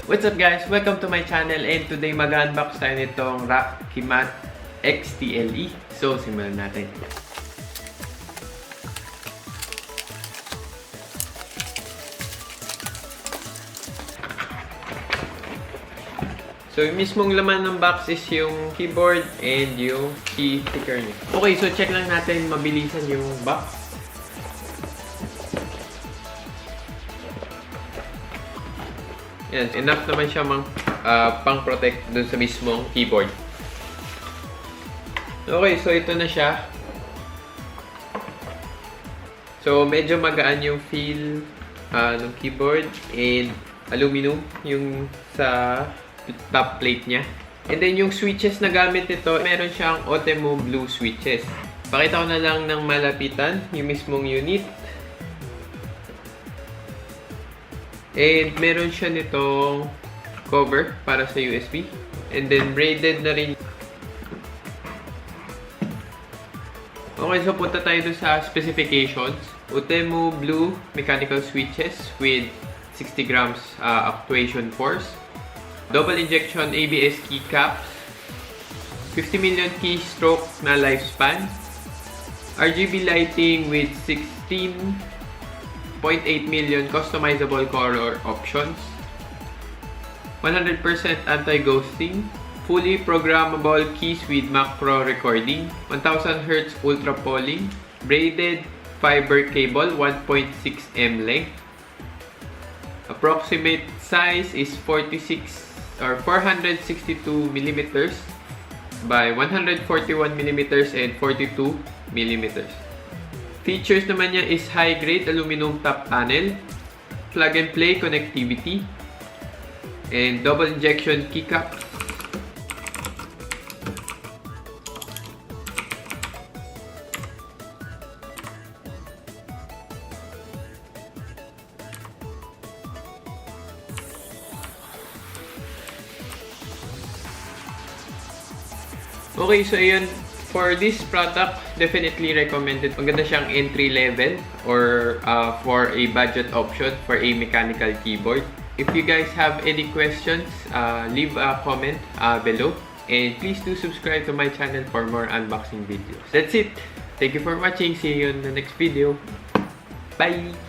What's up guys? Welcome to my channel and today mag-unbox tayo nitong Rakk Kimat XT.LE. So, simulan natin. So, yung mismong laman ng box is yung keyboard and yung key sticker niya. Okay, so check lang natin mabilisan yung box. Yan, enough naman siya pang-protect dun sa mismong keyboard. Okay, so ito na siya. So, medyo magaan yung feel ng keyboard and aluminum yung sa top plate niya. And then yung switches na gamit nito, meron siyang Otemo blue switches. Pakita ko na lang ng malapitan yung mismong unit. And meron siya nitong cover para sa USB. And then braided na rin. Okay, so punta tayo doon sa specifications. Otemo blue mechanical switches with 60 grams actuation force. Double injection ABS keycaps. 50 million keystroke na lifespan. RGB lighting with 16.8 million customizable color options. 100% anti-ghosting. Fully programmable keys with macro recording. 1000 Hz ultra polling. Braided fiber cable 1.6 m length. Approximate size is 462 millimeters by 141 millimeters and 42 millimeters. Features naman niya is high-grade aluminum top panel, plug-and-play connectivity, and double injection keycap. Okay, so ayun. For this product, definitely recommended. Maganda siyang entry level or for a budget option for a mechanical keyboard. If you guys have any questions, leave a comment below. And please do subscribe to my channel for more unboxing videos. That's it. Thank you for watching. See you in the next video. Bye!